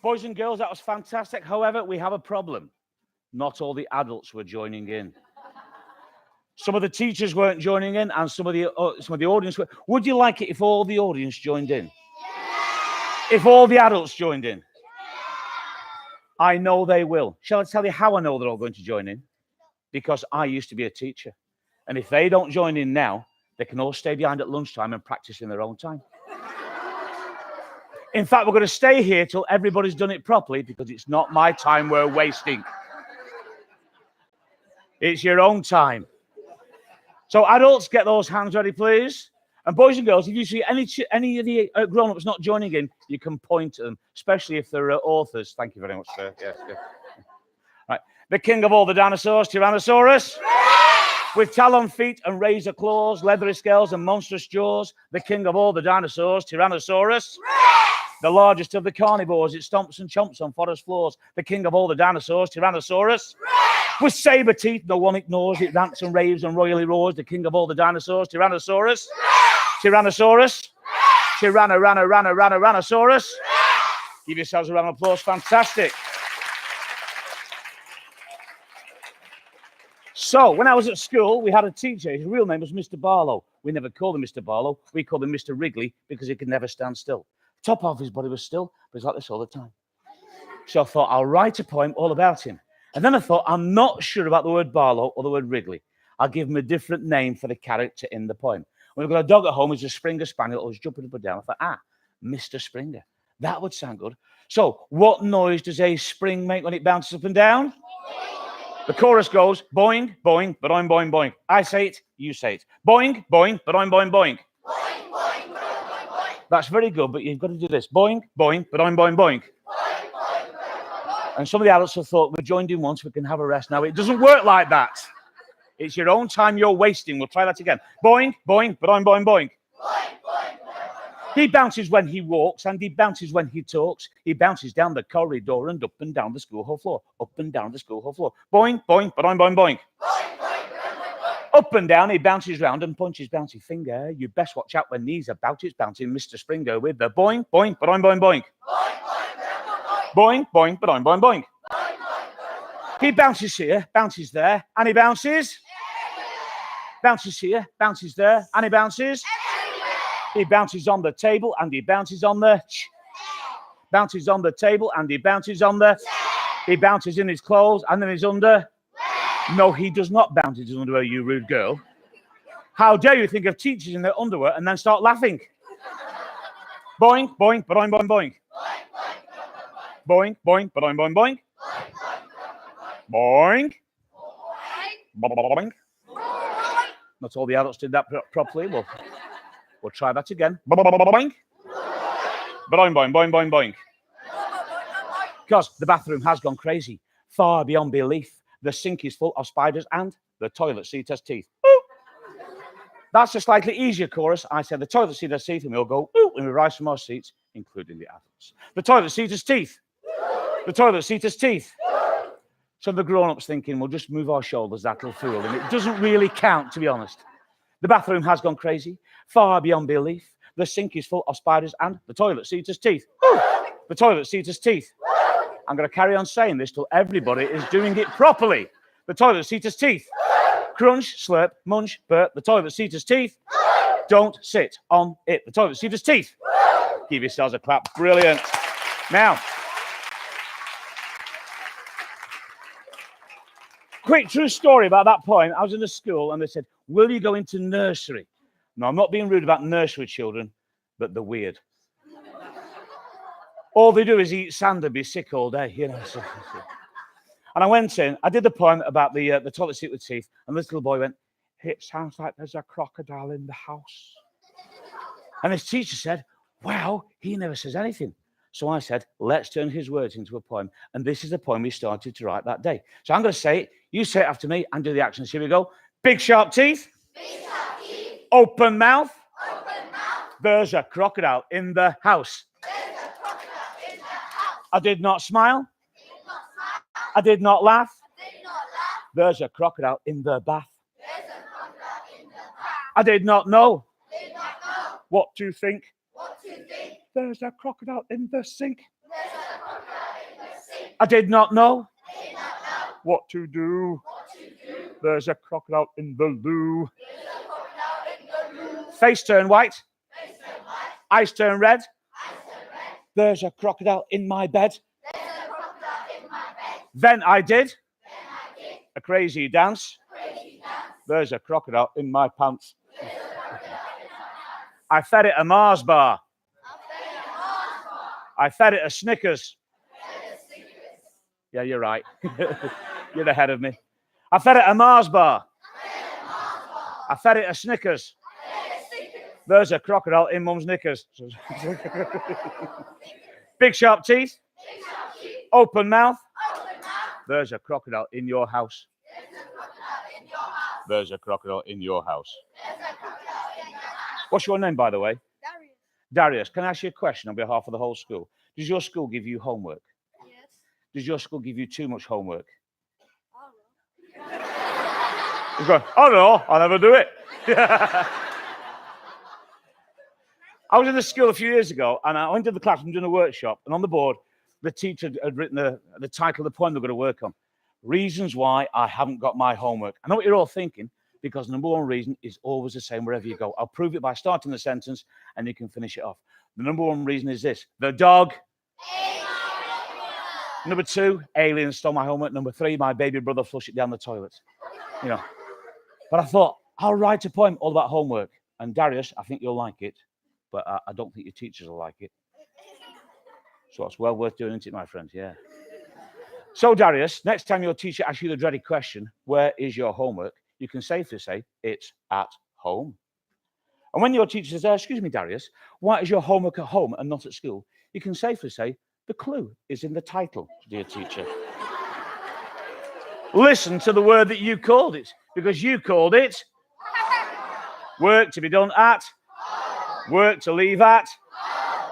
Boys and girls, that was fantastic. However, we have a problem. Not all the adults were joining in. Some of the teachers weren't joining in, and some of the audience were. Would you like it if all the audience joined in? Yeah. If all the adults joined in? Yeah. I know they will. Shall I tell you how I know they're all going to join in? Because I used to be a teacher. And if they don't join in now, they can all stay behind at lunchtime and practice in their own time. In fact, we're going to stay here till everybody's done it properly, because it's not my time we're wasting. It's your own time. So adults, get those hands ready, please. And boys and girls, if you see any of the grown-ups not joining in, you can point at them, especially if they're authors. Thank you very much, sir. Yes, yes. Right. The king of all the dinosaurs, Tyrannosaurus. With talon feet and razor claws, leathery scales and monstrous jaws. The king of all the dinosaurs, Tyrannosaurus. The largest of the carnivores, it stomps and chomps on forest floors. The king of all the dinosaurs, Tyrannosaurus. With saber teeth, no one ignores it, rants and raves and royally roars. The king of all the dinosaurs, Tyrannosaurus. Tyrannosaurus. Tyrannosaurus. Give yourselves a round of applause. Fantastic. So, when I was at school, we had a teacher. His real name was Mr. Barlow. We never called him Mr. Barlow. We called him Mr. Wrigley because he could never stand still. Top half of his body was still, but he's like this all the time. So I thought, I'll write a poem all about him. And then I thought, I'm not sure about the word Barlow or the word Wrigley. I'll give him a different name for the character in the poem. When I've got a dog at home, it's a Springer Spaniel, always jumping up and down. I thought, Mr. Springer. That would sound good. So, what noise does a spring make when it bounces up and down? The chorus goes, boing, boing, boing, boing, boing. I say it, you say it. Boing, boing, boing, boing, boing. Boing, boing, boing, boing, boing. That's very good, but you've got to do this. Boing, boing, boing, boing, boing. And some of the adults have thought, we've joined in once, we can have a rest now. It doesn't work like that. It's your own time you're wasting. We'll try that again. Boing, boing, boing, boing, boing. He bounces when he walks, and he bounces when he talks. He bounces down the corridor and up and down the school hall floor. Up and down the school hall floor. Boing, boing, boing, boing, boing. Up and down, he bounces round and punches bouncy finger. You best watch out when he's about. It's bouncing Mr. Springer with the boing, boing, boing, boing, boing. Boing, boing, boing, boing, boing. He bounces here, bounces there, and he bounces. Bounces here, bounces there, and he bounces. He bounces on the table and he bounces on the bounces on the table and he bounces on the he bounces in his clothes and then he's under. No, he does not bounce in his underwear, you rude girl. How dare you think of teachers in their underwear and then start laughing? Boing, boing, boing, boing, boing. Boing, boing, boing, boing, boing. Boing. Boing. Not all the adults did that properly. We'll try that again. Boing. Boing, boing, boing, boing, boing. Because the bathroom has gone crazy, far beyond belief. The sink is full of spiders and the toilet seat has teeth. Ooh. That's a slightly easier chorus. I said the toilet seat has teeth, and we all go, ooh, and we rise from our seats, including the adults. The toilet seat has teeth. The toilet seat has teeth. So the grown-ups thinking, we'll just move our shoulders, that'll fool him. It doesn't really count, to be honest. The bathroom has gone crazy, far beyond belief. The sink is full of spiders and the toilet seat has teeth. Ooh. The toilet seat has teeth. I'm going to carry on saying this till everybody is doing it properly. The toilet seat has teeth. Crunch, slurp, munch, burp. The toilet seat has teeth. Don't sit on it. The toilet seat has teeth. Give yourselves a clap. Brilliant. Now, quick true story about that poem. I was in a school and they said, will you go into nursery? No, I'm not being rude about nursery children, but they're weird. All they do is eat sand and be sick all day, you know. And I went in, I did the poem about the toilet seat with teeth, and this little boy went, it sounds like there's a crocodile in the house. And his teacher said, wow, he never says anything. So I said, let's turn his words into a poem. And this is the poem we started to write that day. So I'm going to say it, you say it after me, and do the actions. Here we go. Big sharp teeth. Big sharp teeth. Open mouth. Open mouth. There's a crocodile in the house. I did not smile. I did not laugh. There's a crocodile in the bath. I did not know what to think. There's a crocodile in the sink. I did not know what to do. There's a crocodile in the loo. Face turn white. Eyes turn red. There's a crocodile in my bed. Then I did a crazy dance. There's a crocodile in my pants. I fed it a Mars bar. I fed it a Snickers. Yeah, you're right. You're ahead of me. I fed it a Mars bar. I fed it a Snickers. There's a crocodile in Mum's knickers. Big sharp teeth. Open mouth. There's a crocodile in your house. There's a crocodile in your house. What's your name, by the way? Darius. Darius, can I ask you a question on behalf of the whole school? Does your school give you homework? Yes. Does your school give you too much homework? Oh. He's going, oh no, I'll never do it. I was in the school a few years ago, and I went to the classroom doing a workshop, and on the board, the teacher had written the title of the poem they're going to work on. Reasons why I haven't got my homework. I know what you're all thinking, because the number one reason is always the same wherever you go. I'll prove it by starting the sentence, and you can finish it off. The number one reason is this: the dog. Number two, aliens stole my homework. Number three, my baby brother flushed it down the toilet. You know. But I thought, I'll write a poem all about homework. And Darius, I think you'll like it, but I don't think your teachers will like it. So it's well worth doing, isn't it, my friends? Yeah. So Darius, next time your teacher asks you the dreaded question, where is your homework? You can safely say, it's at home. And when your teacher says, excuse me, Darius, why is your homework at home and not at school? You can safely say, the clue is in the title, dear teacher. Listen to the word that you called it, because you called it work to be done at, work to leave at,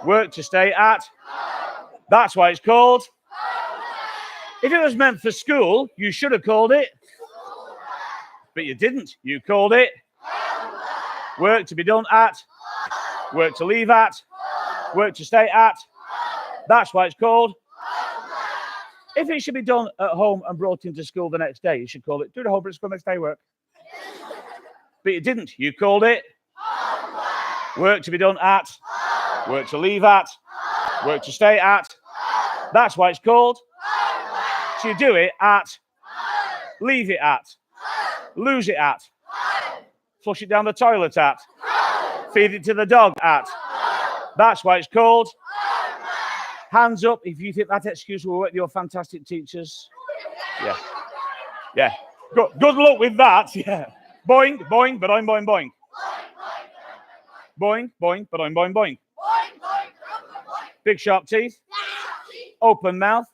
work to stay at. That's why it's called. If it was meant for school, you should have called it. But you didn't. You called it work to be done at, work to leave at, work to stay at. That's why it's called. If it should be done at home and brought into school the next day, you should call it do the homework at school next day work. But you didn't. You called it work to be done at, work to leave at, work to stay at. That's why it's called. So you do it at, leave it at, lose it at, flush it down the toilet at, feed it to the dog at. That's why it's called. Hands up if you think that excuse will work with your fantastic teachers. Yeah. Yeah. Good luck with that. Yeah. Boing, boing, but I'm boing, boing. Boing, boing, but I'm boing, boing. Big sharp teeth. Open mouth.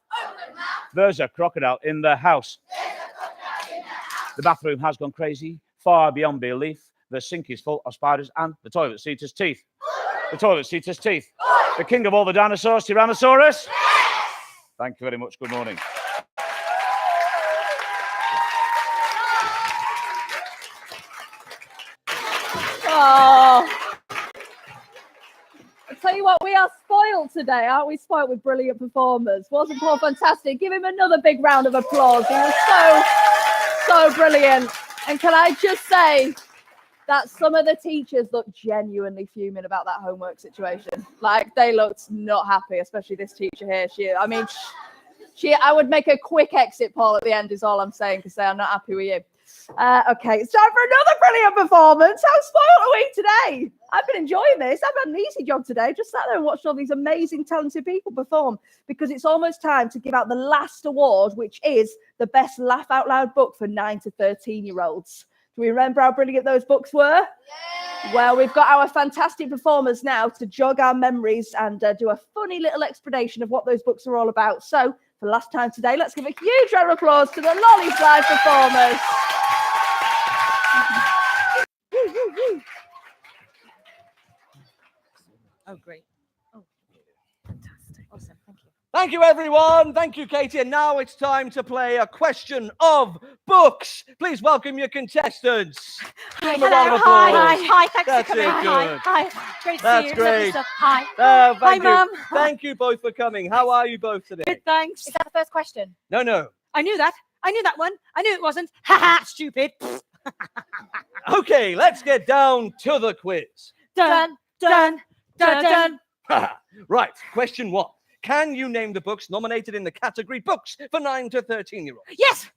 There's a crocodile in the house. The bathroom has gone crazy, far beyond belief. The sink is full of spiders and the toilet seat has teeth. The toilet seat has teeth. The king of all the dinosaurs, Tyrannosaurus. Thank you very much. Good morning. Oh. I tell you what, we are spoiled today, aren't we? Spoiled with brilliant performers. Wasn't Paul fantastic? Give him another big round of applause. He was so brilliant. And can I just say that some of the teachers looked genuinely fuming about that homework situation. Like, they looked not happy, especially this teacher here. I would make a quick exit, Paul, at the end is all I'm saying, because they are not happy with you. Okay, it's time for another brilliant performance. How spoiled are we today? I've been enjoying this. I've had an easy job today. Just sat there and watched all these amazing, talented people perform, because it's almost time to give out the last award, which is the best laugh out loud book for 9 to 13-year-olds. Do we remember how brilliant those books were? Yeah. Well, we've got our fantastic performers now to jog our memories and do a funny little explanation of what those books are all about. So, for the last time today, let's give a huge round of applause to the Lollies live performers. Oh, great. Oh, fantastic. Awesome. Thank you. Thank you, everyone. Thank you, Katie. And now it's time to play a question of books. Please welcome your contestants. Give them a round of applause. Hi, thanks That's for coming. it, good. Hi, great to That's see you. Lovely great. stuff. Hi. Thank Hi, you. Mum. Thank you both for coming. How are you both today? Good, thanks. Is that the first question? No. I knew that. I knew that one. I knew it wasn't. Ha ha, stupid. Okay, let's get down to the quiz. Dun, dun, dun, dun. Right, question 1. Can you name the books nominated in the category Books for 9 to 13-year-olds? Yes.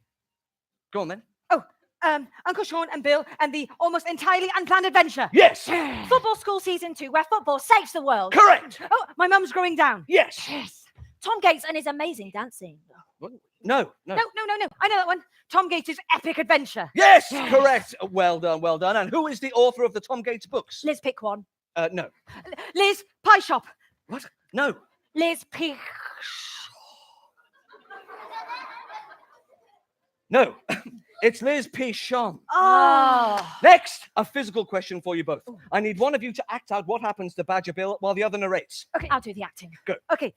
Go on then. Uncle Sean and Bill and the almost entirely unplanned adventure. Yes. Football School Season 2, where football saves the world. Correct. Oh, my mum's growing down. Yes. Yes. Tom Gates and his amazing dancing. No. No. I know that one. Tom Gates' epic adventure. Yes, correct. Well done, well done. And who is the author of the Tom Gates books? Liz, pick one. No. Liz, Pie Shop. What? No. Liz, pick. No. It's Liz P. Sean. Oh. Next, a physical question for you both. I need one of you to act out what happens to Badger Bill while the other narrates. Okay, I'll do the acting. Okay.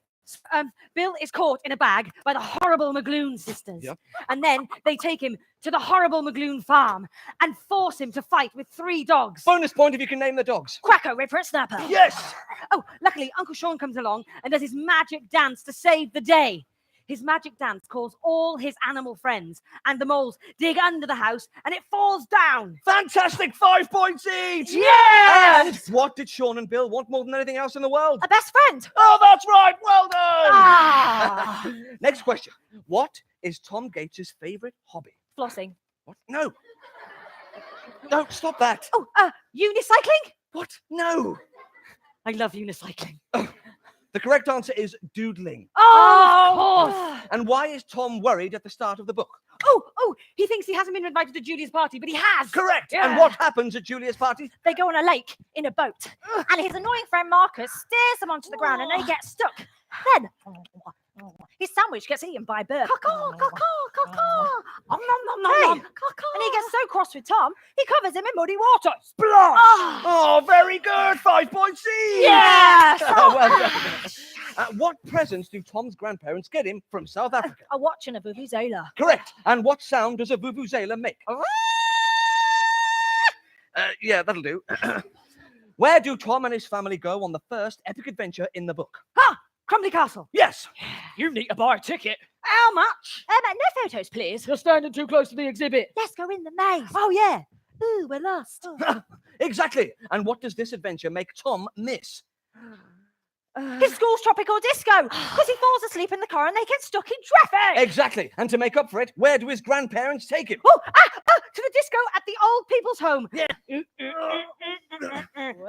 Bill is caught in a bag by the horrible McGloon sisters. Yep. And then they take him to the horrible McGloon farm and force him to fight with 3 dogs. Bonus point if you can name the dogs. Cracker, Ripper, and Snapper. Yes. Oh, luckily, Uncle Sean comes along and does his magic dance to save the day. His magic dance calls all his animal friends, and the moles dig under the house and it falls down. Fantastic. 5 points each. Yes! And what did Sean and Bill want more than anything else in the world? A best friend. Oh, that's right. Well done. Ah! Next question. What is Tom Gates' favorite hobby? Flossing. What? No. No, stop that. Oh, unicycling? What? No. I love unicycling. The correct answer is doodling. Oh, of course. And why is Tom worried at the start of the book? Oh, he thinks he hasn't been invited to Julia's party, but he has. Correct. Yeah. And what happens at Julia's party? They go on a lake in a boat. And his annoying friend Marcus steers them onto the ground and they get stuck. Then his sandwich gets eaten by a bird. Caw, caw, caw, caw. Nom, nom, nom, nom, nom. And he gets so cross with Tom, he covers him in muddy water. Splash! Oh, very good. 5 points each. Yes! Well done. What presents do Tom's grandparents get him from South Africa? A watch and a vuvuzela. Correct. And what sound does a vuvuzela make? Yeah, that'll do. Where do Tom and his family go on the first epic adventure in the book? Crumbly Castle. Yes. You need to buy a ticket. How much? No photos, please. You're standing too close to the exhibit. Let's go in the maze. Oh, yeah. Ooh, we're lost. Exactly. And what does this adventure make Tom miss? His school's tropical disco because he falls asleep in the car and they get stuck in traffic. Exactly. And to make up for it, where do his grandparents take him? To the disco at the old people's home. Yeah.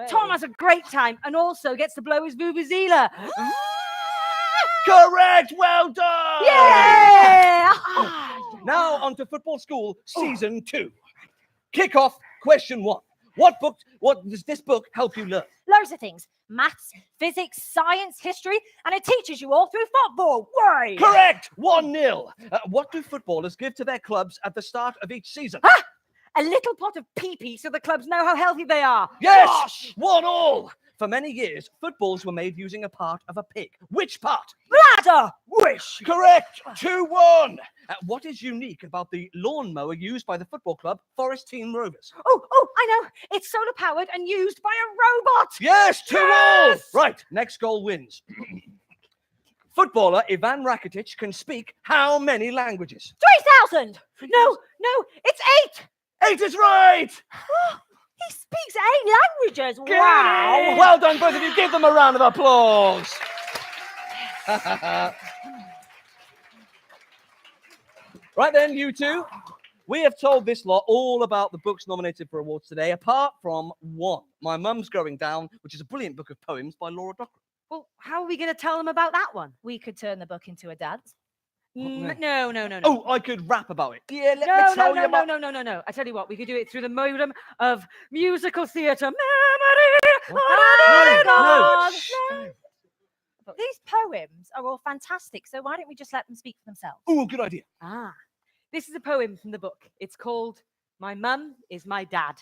Tom has a great time and also gets to blow his vuvuzela. Correct. Well done. Yeah! Now on to Football School Season 2. Kick off question 1. What does this book help you learn? Loads of things. Maths, physics, science, history, and it teaches you all through football. Why? Correct. 1-0. What do footballers give to their clubs at the start of each season? A little pot of pee-pee so the clubs know how healthy they are. Yes. Gosh! 1-1. For many years, footballs were made using a part of a pig. Which part? Bladder! Wish. Correct. 2-1. What is unique about the lawnmower used by the football club, Forest Team Rovers? Oh, I know. It's solar powered and used by a robot. Yes, 2-2. Yes! Right, next goal wins. Footballer Ivan Rakitic can speak how many languages? 3,000. No, it's 8. 8 is right. He speaks 8 languages. Wow. Well done, both of you. Give them a round of applause. Right then, you two. We have told this lot all about the books nominated for awards today, apart from one. My Mum's Growing Down, which is a brilliant book of poems by Laura Dockram. Well, how are we going to tell them about that one? We could turn the book into a dance. No. Oh, I could rap about it. Yeah, let me No. tell you about... No. I tell you what, we could do it through the modem of musical theatre. No. These poems are all fantastic, so why don't we just let them speak for themselves? Oh, good idea. This is a poem from the book. It's called My Mum is My Dad.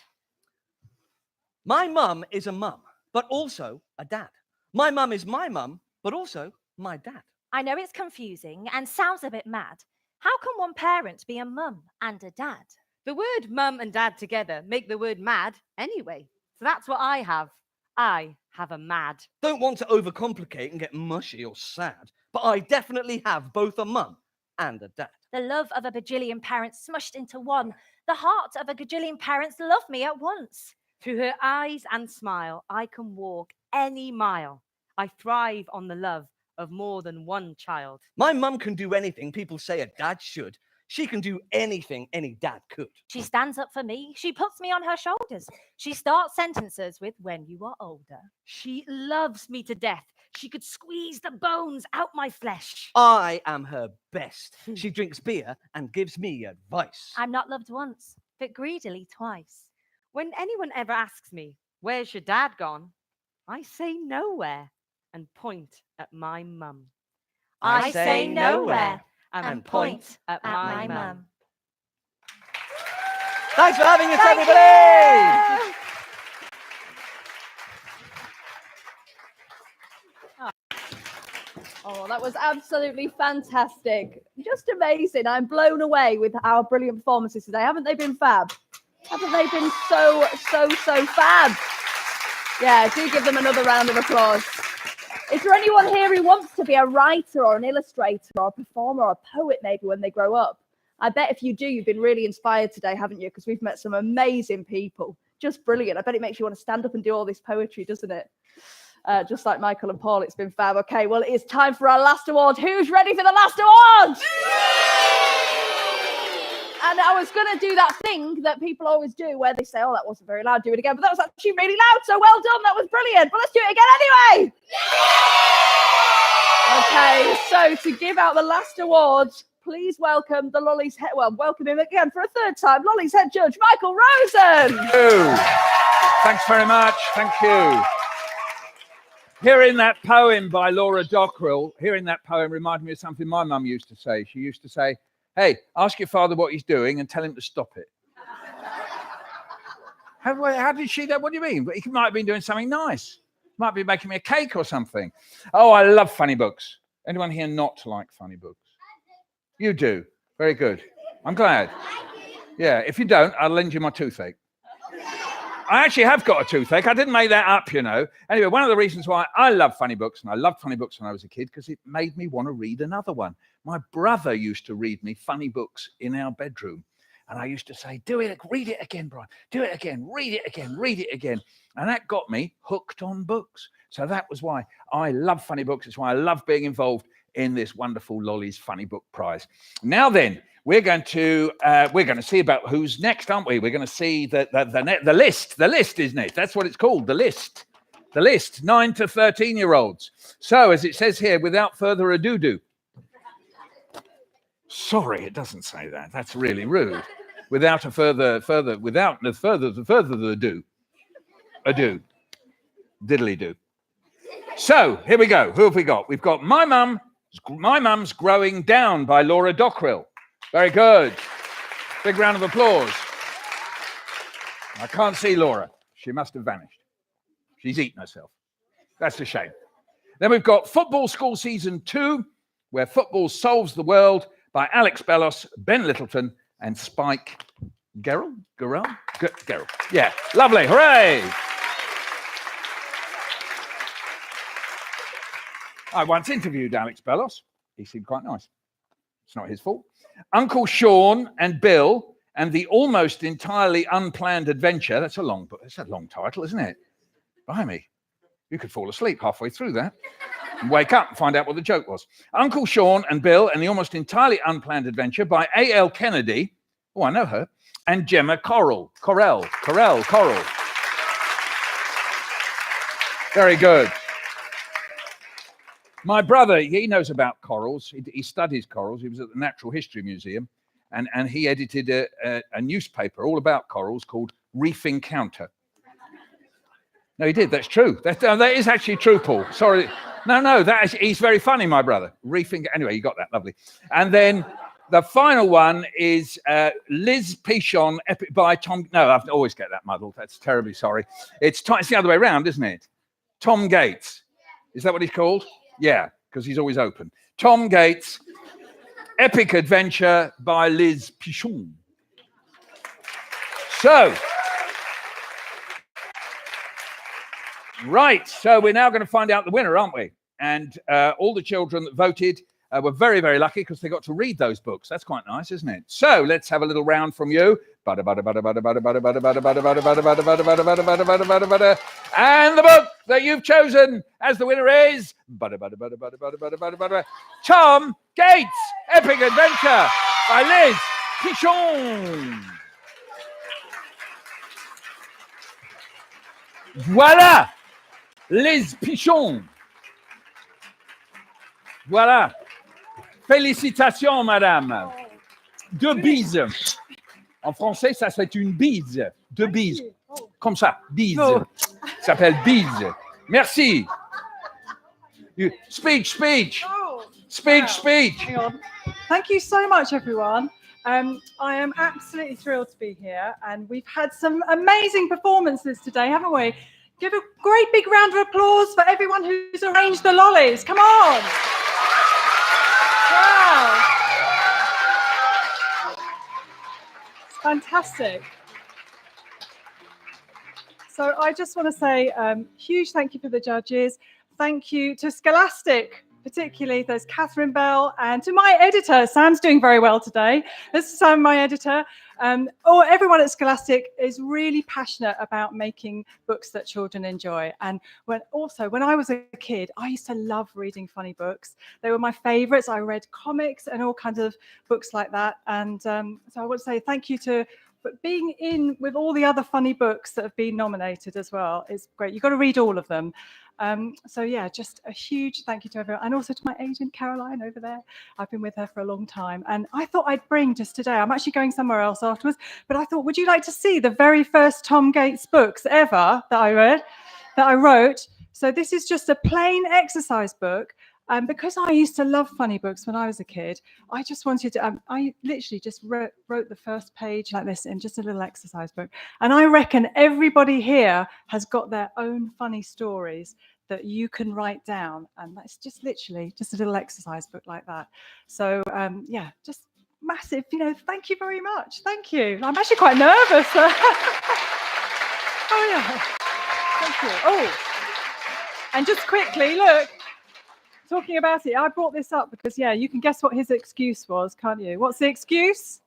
My mum is a mum, but also a dad. My mum is my mum, but also my dad. I know it's confusing and sounds a bit mad. How can one parent be a mum and a dad? The word mum and dad together make the word mad anyway. So that's what I have. I have a mad. Don't want to overcomplicate and get mushy or sad, but I definitely have both a mum and a dad. The love of a bajillion parents smushed into one. The heart of a gajillion parents love me at once. Through her eyes and smile, I can walk any mile. I thrive on the love of more than one child. My mum can do anything people say a dad should. She can do anything any dad could. She stands up for me. She puts me on her shoulders. She starts sentences with when you are older. She loves me to death. She could squeeze the bones out my flesh. I am her best. She drinks beer and gives me advice. I'm not loved once, but greedily twice. When anyone ever asks me, where's your dad gone? I say nowhere and point at my mum. I say nowhere and point at my mum. Thanks for having us, Thank everybody! you. Oh, that was absolutely fantastic. Just amazing. I'm blown away with our brilliant performances today. Haven't they been fab? Haven't they been so fab? Yeah, do give them another round of applause. Is there anyone here who wants to be a writer or an illustrator or a performer or a poet maybe when they grow up? I bet if you do, you've been really inspired today, haven't you? Because we've met some amazing people. Just brilliant. I bet it makes you want to stand up and do all this poetry, doesn't it? Just like Michael and Paul, it's been fab. Okay, well, it is time for our last award. Who's ready for the last award? And I was going to do that thing that people always do where they say, oh, that wasn't very loud, do it again. But that was actually really loud, so well done. That was brilliant. But let's do it again anyway. Okay, so to give out the last awards, please welcome the Lollies head, well, welcome him again for a third time, Lollies head judge, Michael Rosen. Thank you. Thanks very much. Thank you. Hearing that poem by Laura Dockrell, hearing that poem reminded me of something my mum used to say. She used to say, hey, ask your father what he's doing and tell him to stop it. How did she that? What do you mean? He might have been doing something nice. Might be making me a cake or something. Oh, I love funny books. Anyone here not like funny books? You do. Very good. I'm glad. Yeah, if you don't, I'll lend you my toothache. I actually have got a toothache. I didn't make that up, you know. Anyway, one of the reasons why I love funny books, and I loved funny books when I was a kid, because it made me want to read another one. My brother used to read me funny books in our bedroom. And I used to say, do it, read it again, Brian. Do it again, read it again, read it again. And that got me hooked on books. So that was why I love funny books. It's why I love being involved in this wonderful Lollies Funny Book Prize. Now then, we're going to see about who's next, aren't we? We're going to see the list, isn't it? That's what it's called, the list. The list, 9 to 13-year-olds. So, as it says here, without further ado. Sorry, it doesn't say that. That's really rude. Without further ado. Diddly do. So, here we go. Who have we got? We've got My Mum's Growing Down by Laura Dockrell. Very good. Big round of applause. I can't see Laura. She must have vanished. She's eaten herself. That's a shame. Then we've got Football School Season 2, Where Football Solves the World by Alex Bellos, Ben Littleton, and Spike Gerrell. Yeah, lovely. Hooray. I once interviewed Alex Bellos. He seemed quite nice. It's not his fault. Uncle Sean and Bill and the Almost Entirely Unplanned Adventure. That's a long title, isn't it? Blimey. You could fall asleep halfway through that and wake up and find out what the joke was. Uncle Sean and Bill and the Almost Entirely Unplanned Adventure by A.L. Kennedy. Oh, I know her. And Gemma Correll. Very good. My brother, he knows about corals. He studies corals. He was at the Natural History Museum, and he edited a newspaper all about corals called Reef Encounter. No, he did. That's true. That is actually true, Paul. Sorry. No, he's very funny, my brother. Anyway, you got that. Lovely. And then the final one is Liz Pichon by Tom. No, I always get that muddled. That's terribly sorry. It's the other way around, isn't it? Tom Gates. Is that what he's called? Yeah. because he's always open. Tom Gates, Epic Adventure by Liz Pichon. So, right, so we're now going to find out the winner, aren't we? And all the children that voted were very, very lucky because they got to read those books. That's quite nice, isn't it? So let's have a little round from you. And the book that you've chosen as the winner is Tom Gates, Epic Adventure by Liz Pichon. Voilà, Liz Pichon. Voilà. Félicitations, madame. Deux bises. En français, ça c'est une bise. Deux bises. Comme ça, bise. Ça s'appelle bise. Merci. Speech. Hang on. Thank you so much, everyone. I am absolutely thrilled to be here, and we've had some amazing performances today, haven't we? Give a great big round of applause for everyone who's arranged the lollies. Come on. Wow. It's fantastic. So I just want to say huge thank you for the judges. Thank you to Scholastic, particularly there's Catherine Bell, and to my editor. Sam's doing very well today. This is Sam, my editor. Everyone at Scholastic is really passionate about making books that children enjoy. And when I was a kid, I used to love reading funny books. They were my favorites. I read comics and all kinds of books like that. And so I want to say thank you for being in with all the other funny books that have been nominated as well. It's great. You've got to read all of them. So yeah, just a huge thank you to everyone, and also to my agent Caroline over there. I've been with her for a long time, and I thought I'd bring just today. I'm actually going somewhere else afterwards, but I thought, would you like to see the very first Tom Gates books ever that I wrote? So this is just a plain exercise book. Because I used to love funny books when I was a kid, I just wanted to, I literally just wrote the first page like this in just a little exercise book. And I reckon everybody here has got their own funny stories that you can write down. And that's just literally just a little exercise book like that. So yeah, just massive, thank you very much. Thank you. I'm actually quite nervous. Oh yeah, thank you. Oh, and just quickly, look. Talking about it, I brought this up because, yeah, you can guess what his excuse was, can't you? What's the excuse?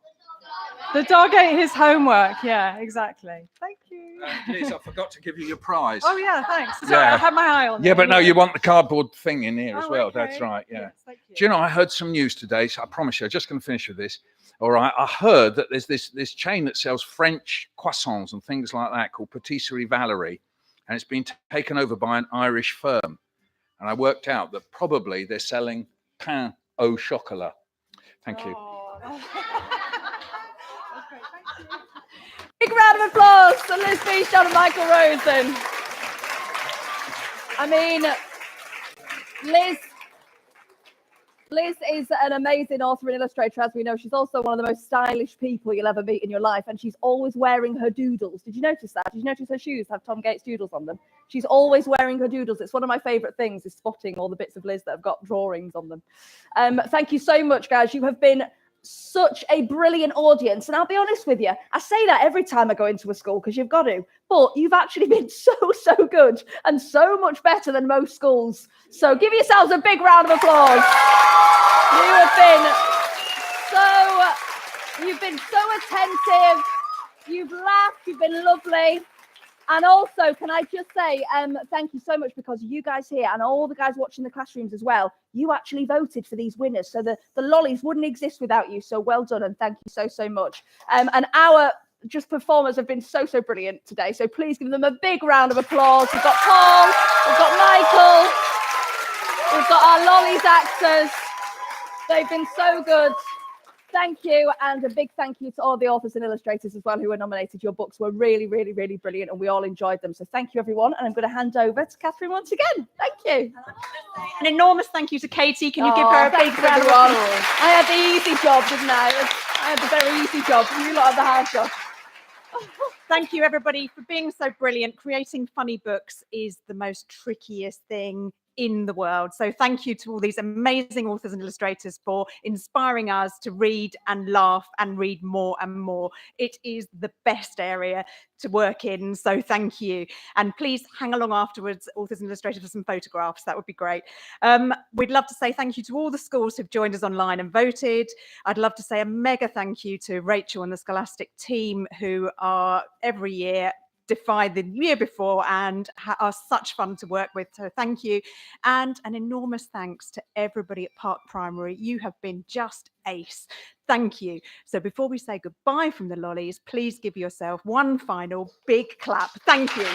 The dog ate his homework. Yeah, exactly. Thank you. Liz, I forgot to give you your prize. Oh, yeah, thanks. Sorry, Yeah. I had my eye on it. Yeah, but no, you want the cardboard thing in here as well. Okay. That's right, yeah. Yes, thank you. Do you know, I heard some news today, so I promise you, I'm just going to finish with this. All right, I heard that there's this chain that sells French croissants and things like that called Patisserie Valerie, and it's been taken over by an Irish firm. And I worked out that probably they're selling pain au chocolat. Thank you. Oh, that's great. Thank you. Big round of applause for Liz Pichon and Michael Rosen. I mean, Liz is an amazing author and illustrator, as we know. She's also one of the most stylish people you'll ever meet in your life, and she's always wearing her doodles. Did you notice that? Did you notice her shoes have Tom Gates doodles on them? She's always wearing her doodles. It's one of my favourite things, is spotting all the bits of Liz that have got drawings on them. Thank you so much, guys. You have been such a brilliant audience, and I'll be honest with you, I say that every time I go into a school because you've got to, but you've actually been so good and so much better than most schools. So give yourselves a big round of applause. You've been so attentive, you've laughed, you've been lovely. And also, can I just say thank you so much, because you guys here and all the guys watching the classrooms as well, you actually voted for these winners. So the Lollies wouldn't exist without you. So well done, and thank you so much. And our performers have been so brilliant today. So please give them a big round of applause. We've got Paul, we've got Michael, we've got our Lollies actors. They've been so good. Thank you, and a big thank you to all the authors and illustrators as well who were nominated. Your books were really brilliant, and we all enjoyed them. So thank you, everyone. And I'm going to hand over to Catherine once again. Thank you. An enormous thank you to Katie. Can you give her a big round of applause? I had the easy job, didn't I? I had the very easy job. You lot had the hard job. Thank you, everybody, for being so brilliant. Creating funny books is the most trickiest thing in the world. So thank you to all these amazing authors and illustrators for inspiring us to read and laugh and read more and more. It is the best area to work in, so thank you. And please hang along afterwards, authors and illustrators, for some photographs. That would be great. We'd love to say thank you to all the schools who've joined us online and voted. I'd love to say a mega thank you to Rachel and the Scholastic team, who are every year defy the year before and are such fun to work with. So thank you. And an enormous thanks to everybody at Park Primary. You have been just ace. Thank you. So before we say goodbye from the Lollies, please give yourself one final big clap. Thank you.